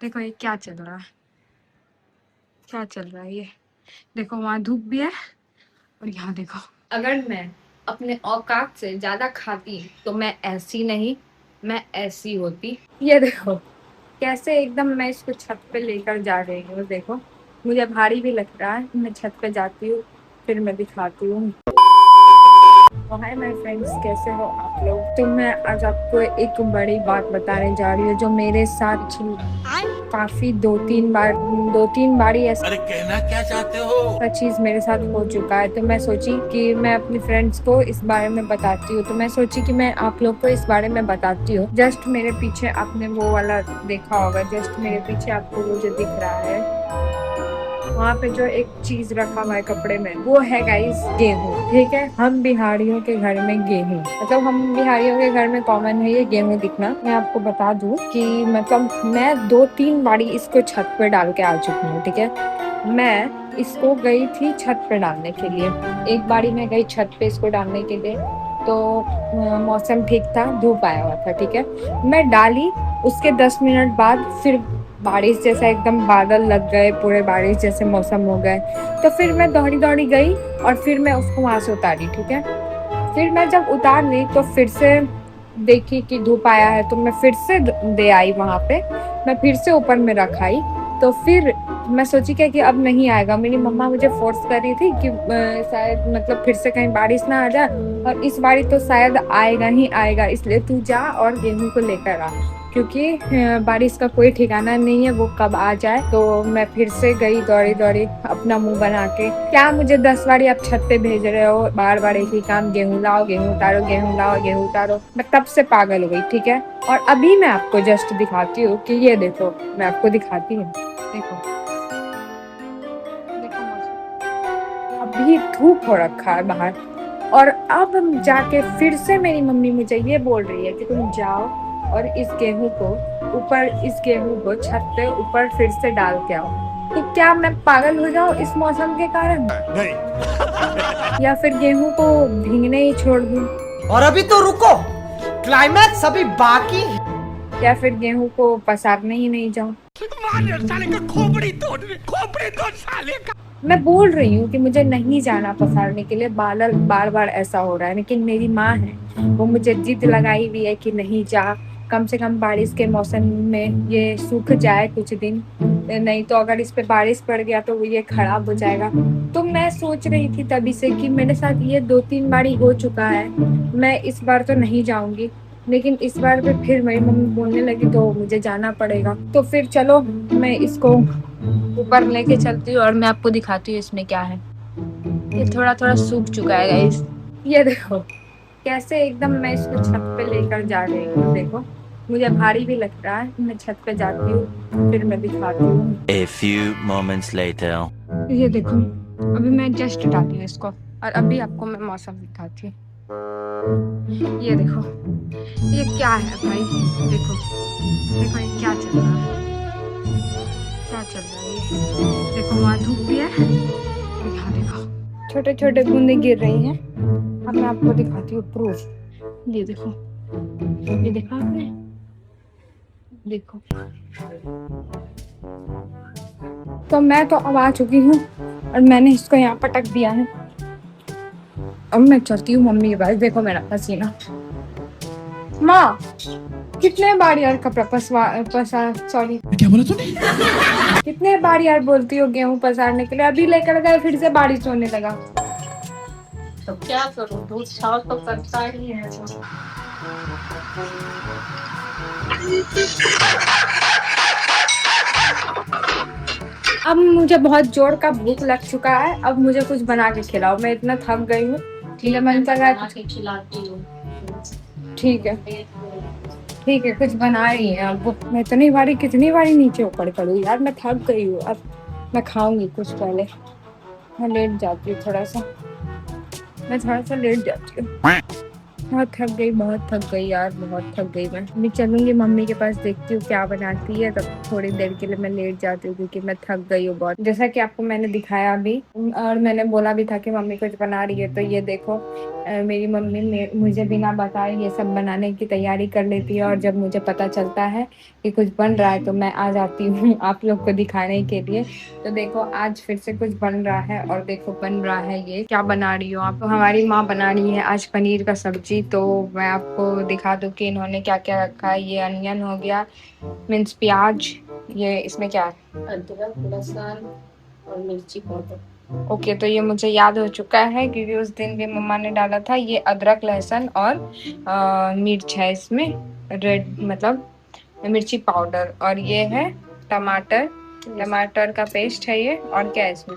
देखो ये क्या चल रहा है, क्या चल रहा है ये। देखो वहाँ धूप भी है और यहाँ देखो। अगर मैं अपने औकात से ज्यादा खाती तो मैं ऐसी नहीं, मैं ऐसी होती। ये देखो कैसे एकदम मैं इसको छत पे लेकर जा रही हूँ। देखो मुझे भारी भी लग रहा है। मैं छत पे जाती हूँ फिर मैं दिखाती हूँ। हाय माय फ्रेंड्स, कैसे हो आप लोग। तो मैं आज आपको एक बड़ी बात बताने जा रही हूँ जो मेरे साथ काफी दो तीन बारी ऐसा अरे कहना क्या चाहते हो? चीज मेरे साथ हो चुका है। तो मैं सोची कि मैं अपनी फ्रेंड्स को इस बारे में बताती हूँ। तो मैं सोची कि मैं आप लोग को इस बारे में बताती हूँ। जस्ट मेरे पीछे आपने वो वाला देखा होगा, जस्ट मेरे पीछे आपको वो जो दिख रहा है वहाँ पे जो एक चीज रखा हुआ है कपड़े में, वो है गाइस गेहूं। ठीक है, हम बिहारियों के घर में गेहूं, मतलब हम बिहारियों के घर में कॉमन है ये गेहूं दिखना। मैं आपको बता दूं कि मतलब मैं 2-3 बारी इसको छत पे डाल के आ चुकी हूँ। ठीक है, मैं इसको गई थी छत पे डालने के लिए। एक बारी मैं गई छत पे इसको डालने के लिए, तो मौसम ठीक था, धूप आया हुआ था। ठीक है, मैं डाली, उसके 10 मिनट बाद फिर बारिश जैसा एकदम बादल लग गए, पूरे बारिश जैसे मौसम हो गए। तो फिर मैं दौड़ी दौड़ी गई और फिर मैं उसको वहां से उतारी। ठीक है, फिर मैं जब उतार ली तो फिर से देखी कि धूप आया है, तो मैं फिर से दे आई वहां पे। मैं फिर से ऊपर में रखाई, तो फिर मैं सोची क्या कि अब नहीं आएगा। मेरी मम्मा मुझे फोर्स कर रही थी कि शायद मतलब फिर से कहीं बारिश ना आ जाए, और इस बारी तो शायद आएगा ही आएगा, इसलिए तू जा और गेहूं को लेकर आ, क्योंकि बारिश का कोई ठिकाना नहीं है वो कब आ जाए। तो मैं फिर से गई दौड़ी दौड़ी अपना मुंह बना के, क्या मुझे 10 बारी आप छत पे भेज रहे हो, बार बार एक ही काम, गेहूं लाओ गेहूं उतारो, गेहूं लाओ गेहूं उतारो। मैं तब से पागल हो गई। ठीक है, और अभी मैं आपको जस्ट दिखाती हूँ कि ये देखो, मैं आपको दिखाती हूँ। देखो देखो अभी धूप हो रखा है बाहर, और अब हम जाके फिर से मेरी मम्मी मुझे ये बोल रही है कि तुम जाओ और इस गेहूं को छत पे ऊपर फिर से डाल के आओ। तो क्या मैं पागल हो जाऊं इस मौसम के कारण, नहीं। या फिर गेहूं को भीगने ही छोड़ दूं, और अभी तो रुको, क्लाइमैक्स अभी बाकी है। या फिर गेहूं को पसारने ही नहीं जाऊं। साले का खोपड़ी तोड़ साले का। मैं बोल रही हूँ कि मुझे नहीं जाना पसारने के लिए, बार बार ऐसा हो रहा है, लेकिन मेरी माँ है वो मुझे जिद लगाई हुई है कि नहीं जा, कम से कम बारिश के मौसम में ये सूख जाए कुछ दिन, नहीं तो अगर इस पे बारिश पड़ गया तो ये खराब हो जाएगा। तो मैं सोच रही थी तभी से कि मेरे साथ ये 2-3 बारी हो चुका है, मैं इस बार तो नहीं जाऊंगी, लेकिन इस बार पे फिर मेरी मम्मी बोलने लगी तो मुझे जाना पड़ेगा। तो फिर चलो मैं इसको ऊपर लेके चलती हूँ और मैं आपको दिखाती हूँ इसमें क्या है। ये थोड़ा थोड़ा सूख चुका है गाइस, ये देखो कैसे एकदम मैं इसको छत पे लेकर जा रही हूँ। देखो मुझे भारी भी लग रहा है। मैं छत पे जाती हूँ फिर मैं दिखाती हूँ। A few moments later. ये देखो अभी मैं जस्ट डाली हूँ इसको, और अभी आपको मैं मौसम दिखाती हूँ। ये देखो ये क्या है भाई, देखो देखो ये क्या चल रहा है, क्या चल रहा है ये। देखो वहाँ धूप भी है और यहाँ देखो छोटे छोटे बूंदे गिर रही हैं। अब मैं आपको दिखाती हूँ प्रूफ। ये देखो, ये देखा आपने, देखो। तो मैं तो अब आ चुकी हूँ और मैंने इसको यहाँ पटक दिया है। अब मैं चलती हूँ मम्मी के पास। देखो मेरा पसीना। माँ कितने बार यार कपड़ा सॉरी क्या बोला तूने? कितने बार यार बोलती हो गेहूं पसारने के लिए, अभी लेकर गए फिर से बारिश होने लगा। तो क्या करूं, दूध छाव तो करता ही है। अब मुझे बहुत जोर का भूख लग चुका है, अब मुझे कुछ बना के खिलाओ, मैं इतना थक गई हूँ। ठीक है, मन कर रहा है खिलाती हूँ। ठीक है ठीक है, कुछ बना रही है। अब मैं कितनी बारी नीचे ऊपर करूँ यार, मैं थक गई हूँ। अब मैं खाऊंगी कुछ पहले, मैं लेट जाती हूँ थोड़ा सा, मैं थोड़ा सा लेट जाती हूँ। बहुत थक गई यार, बहुत थक गई मैं चलूंगी मम्मी के पास, देखती हूँ क्या बनाती है, तब थोड़ी देर के लिए मैं लेट जाती हूँ क्योंकि मैं थक गई हूँ बहुत, जैसा कि आपको मैंने दिखाया अभी। और मैंने बोला भी था कि मम्मी कुछ बना रही है, तो ये देखो मेरी मम्मी मुझे बिना बताए ये सब बनाने की तैयारी कर लेती है, और जब मुझे पता चलता है कि कुछ बन रहा है तो मैं आ जाती हूँ आप लोग को दिखाने के लिए। तो देखो आज फिर से कुछ बन रहा है, और देखो बन रहा है, ये क्या बना रही हो आप? तो हमारी माँ बना रही है आज पनीर का सब्जी। तो मैं आपको दिखा दूँ कि इन्होंने क्या क्या रखा है। ये अनियन हो गया, मीन्स प्याज, ये इसमें क्या है, अदरक, लहसुन और मिर्ची पाउडर। ओके, तो ये मुझे याद हो चुका है क्योंकि उस दिन भी मम्मा ने डाला था। ये अदरक, लहसुन और मिर्च है इसमें, रेड मतलब मिर्ची पाउडर, और ये है टमाटर, टमाटर का पेस्ट है ये। और क्या है इसमें?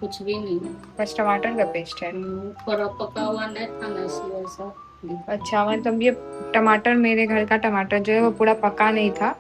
कुछ भी नहीं, बस टमाटर का पेस्ट है। पका हुआ नहीं खाना इसलिए ऐसा। अच्छा, मतलब ये टमाटर, मेरे घर का टमाटर जो है वो पूरा पका नहीं था,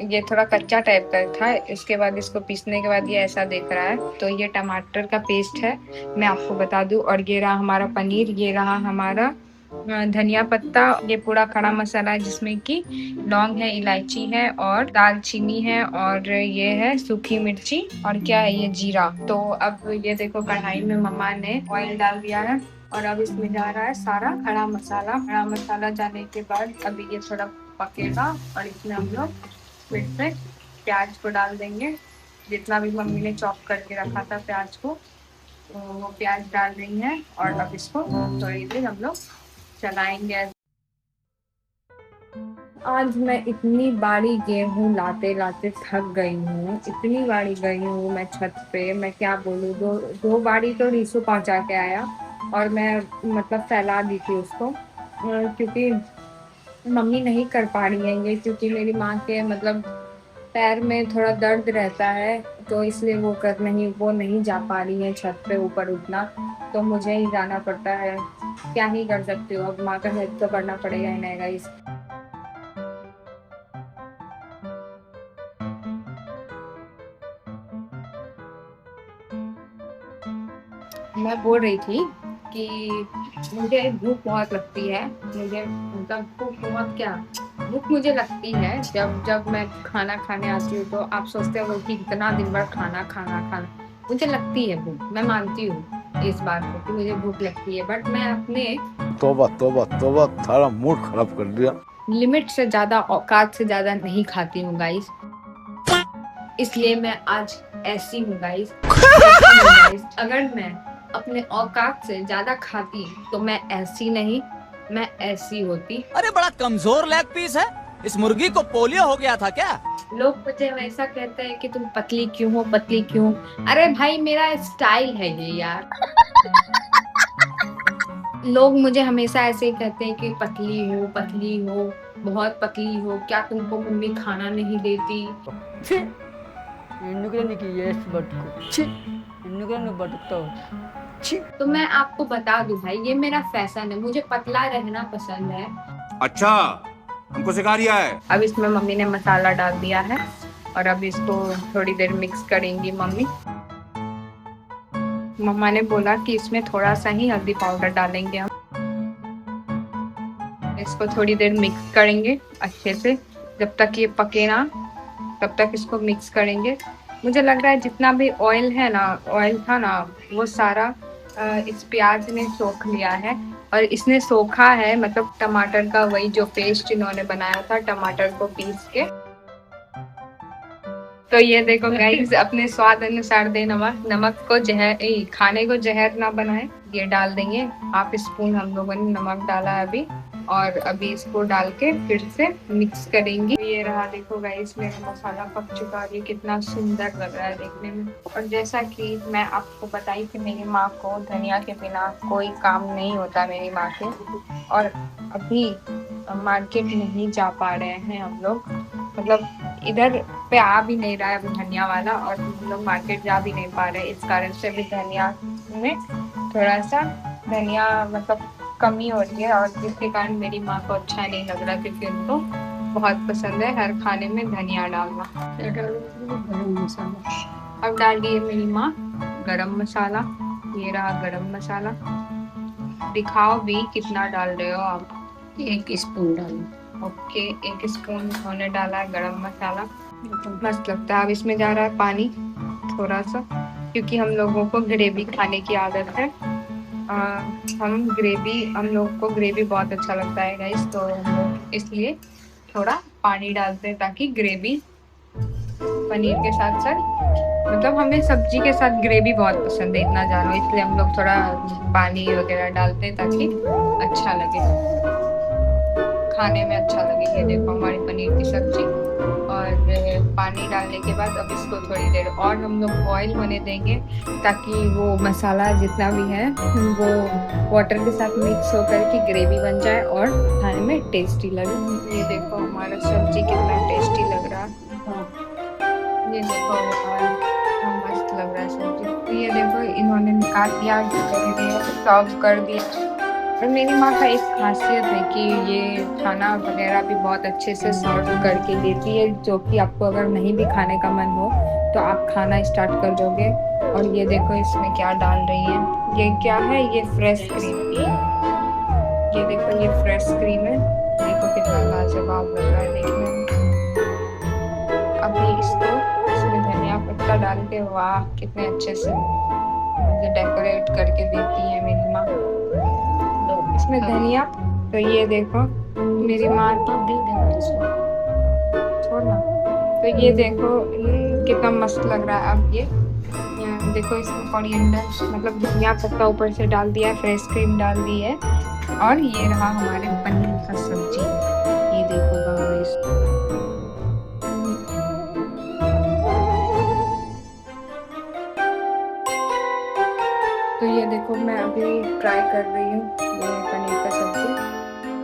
ये थोड़ा कच्चा टाइप का था। इसके बाद इसको पीसने के बाद ये ऐसा दिख रहा है। तो ये टमाटर का पेस्ट है, मैं आपको बता दूं। और ये रहा हमारा पनीर, ये रहा हमारा धनिया पत्ता, ये पूरा खड़ा मसाला है जिसमें कि लौंग है, इलायची है और दालचीनी है, और ये है सूखी मिर्ची, और क्या है ये, जीरा। तो अब ये देखो कढ़ाई में मम्मा ने ऑयल डाल दिया है, और अब इसमें जा रहा है सारा खड़ा मसाला। खड़ा मसाला जाने के बाद अभी ये थोड़ा पकेगा, और इसमें हम लोग फिर से प्याज को डाल देंगे, जितना भी मम्मी ने चॉप करके रखा था प्याज को, तो वो प्याज डाल रही हैं। और अब इसको थोड़ी देर हम लोग चलाएंगे। आज मैं इतनी बारी गेहूँ लाते लाते थक गई हूँ, इतनी बारी गई हूँ मैं छत पे, मैं क्या बोलूँ। दो बारी तो रीसू पहुँचा के आया, और मैं मतलब फैला दी थी उसको, क्योंकि मम्मी नहीं कर पा रही है ये, क्योंकि मेरी माँ के मतलब पैर में थोड़ा दर्द रहता है, तो इसलिए वो नहीं जा पा रही है छत पे ऊपर उठना, तो मुझे ही जाना पड़ता है। क्या ही कर सकती हूँ, अब माँ का हेल्प तो करना पड़ेगा ही नहीं गाइस। मैं बोल रही थी कि मुझे भूख बहुत लगती है, मुझे मतलब भूख बहुत क्या, भूख मुझे लगती है जब मैं खाना खाने आती हूँ। तो आप सोचते हो कि इतना दिन भर खाना खाना खाना, मुझे लगती है भूख, मैं मानती हूँ इस बात को कि मुझे भूख लगती है, बट मैं अपने तौबा तौबा तौबा, सारा मूड खराब कर दिया। लिमिट से ज्यादा, औकात से ज्यादा नहीं खाती हूँ गाइस, इसलिए मैं आज ऐसी हूँ गाइस। अगर मैं अपने औकात से ज्यादा खाती तो मैं ऐसी नहीं, मैं ऐसी होती। अरे बड़ा कमजोर लेग पीस है, इस मुर्गी को पोलियो हो गया था क्या? लोग मुझे हमेशा कहते हैं कि तुम पतली क्यों हो, पतली क्यों। अरे भाई मेरा स्टाइल है ये यार। लोग मुझे हमेशा ऐसे ही कहते हैं कि पतली हो, बहुत पतली हो, क्या तुमको मम्मी खाना नहीं देती। तो मैं आपको बता दूं भाई, ये मेरा फैशन है, मुझे पतला रहना पसंद है। अच्छा, हमको सिखा रिया है। अब इसमें मम्मी ने मसाला डाल दिया है, और अब इसको थोड़ी देर मिक्स करेंगी मम्मी। मम्मा ने बोला कि इसमें थोड़ा सा ही हल्दी पाउडर डालेंगे हम। इसको थोड़ी देर मिक्स करेंगे अच्छे से, जब तक ये पके ना तब तक इसको मिक्स करेंगे। मुझे लग रहा है जितना भी ऑयल था ना, वो सारा इस प्याज ने सोख लिया है, और इसने सोखा है मतलब टमाटर का वही जो पेस्ट इन्होंने बनाया था, टमाटर को पीस के। तो ये देखो गाइस, अपने स्वाद अनुसार दे नमक, नमक को खाने को जहर ना बनाए, ये डाल देंगे हाफ स्पून हम लोगों ने नमक डाला है अभी, और अभी इसको डाल के फिर से मिक्स करेंगे। ये रहा देखो गाइस, मेरा मसाला पक चुका है, ये कितना सुंदर लग रहा है देखने में। और जैसा कि मैं आपको बताई कि मेरी माँ को धनिया के बिना कोई काम नहीं होता मेरी माँ के, और अभी मार्केट नहीं जा पा रहे हैं हम लोग, मतलब इधर पे आ भी नहीं रहा है अभी धनिया वाला, और हम लोग मार्केट जा भी नहीं पा रहे, इस कारण से अभी धनिया में थोड़ा सा धनिया मतलब कमी हो रही है, और जिसके कारण मेरी माँ को अच्छा नहीं लग रहा, क्योंकि उनको बहुत पसंद है हर खाने में धनिया डालना। गरम मसाला, अब डाल दिए मेरी माँ गरम मसाला, ये रहा गरम मसाला। दिखाओ भी कितना डाल रहे हो आप। 1 स्पून डालो। ओके, 1 स्पून होने डाला है गरम मसाला। मस्त लगता है। अब इसमें जा रहा है पानी थोड़ा सा, क्योंकि हम लोगों को ग्रेवी खाने की आदत है। हम लोग को ग्रेवी बहुत अच्छा लगता है गाइस, तो हम लोग इसलिए थोड़ा पानी डालते हैं ताकि ग्रेवी पनीर के साथ साथ, मतलब हमें सब्जी के साथ ग्रेवी बहुत पसंद है, इतना जानो, इसलिए हम लोग थोड़ा पानी वगैरह डालते हैं ताकि अच्छा लगे, खाने में अच्छा लगे। ये देखो हमारी पनीर की सब्जी, और पानी डालने के बाद अब इसको थोड़ी देर और हम लोग बॉईल होने देंगे ताकि वो मसाला जितना भी है वो वाटर के साथ मिक्स होकर के ग्रेवी बन जाए और खाने में टेस्टी लगे। ये देखो हमारा सब्जी कितना टेस्टी लग रहा है। ये देखो मस्त लग रहा है सब्जी। तो ये देखो इन्होंने निकाल दिया, सर्व कर दिया। और मेरी माँ का एक खासियत है कि ये खाना वगैरह भी बहुत अच्छे से सर्व करके देती है, जो कि आपको अगर नहीं भी खाने का मन हो तो आप खाना स्टार्ट कर दोगे। और ये देखो इसमें क्या डाल रही है, ये क्या है, ये फ्रेश क्रीम। ये देखो ये फ्रेश क्रीम है, देखो कितना लाजवाब लग रहा है देखने में। अभी इसको इसमें धनिया पत्ता डाल के, वाह कितने अच्छे से मुझे डेकोरेट करके देती है मेरी माँ इसमें धनिया। तो ये देखो मेरी माँ तो भी छोड़ना। तो ये देखो कितना मस्त लग रहा है। अब ये देखो इसमें कोरिएंडर मतलब धनिया पत्ता ऊपर से डाल दिया है, फ्रेश क्रीम डाल दी है, और ये रहा हमारे पनीर का सब्जी। ये देखो गाइस, तो ये देखो मैं अभी ट्राई कर रही हूँ ये पनीर का सब्जी,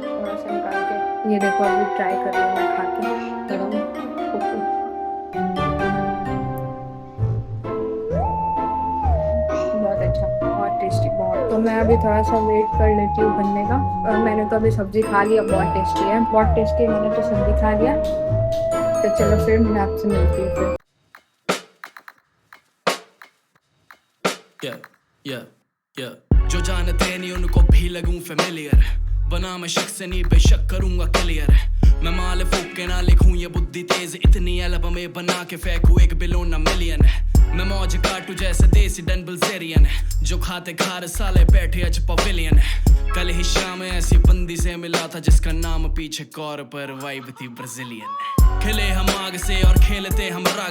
थोड़ा सा निकाल के। ये देखो अभी ट्राई कर रही हूँ मैं खा के गरम। बहुत अच्छा, बहुत टेस्टी, बहुत। तो मैं अभी थोड़ा सा वेट कर लेती हूँ बनने का। और मैंने तो अभी सब्जी खा लिया, बहुत टेस्टी है, बहुत टेस्टी है। मैंने तो सब्जी खा लिया। तो चलो फिर मैं आपसे मिलती हूँ फिर। जो जानते नहीं उनको भी लगूं फेमिलियर, बना मैं शक से नहीं बेशक करूंगा क्लियर। मैं माल फूक के ना लिखूं ये बुद्धि तेज, इतनी एल्बम में बना के फेंकूं 1 बिलियन ना मिलियन। मैं मौज काटू जैसे देसी डन बिल्जेरियन, जो खाते खार साले बैठे आज पवेलियन। कल ही शाम ऐसी बंदी से मिला था जिसका नाम पीछे कौर पर वाइब थी ब्राजीलियन। खिले हम आग से और खेलते हम राग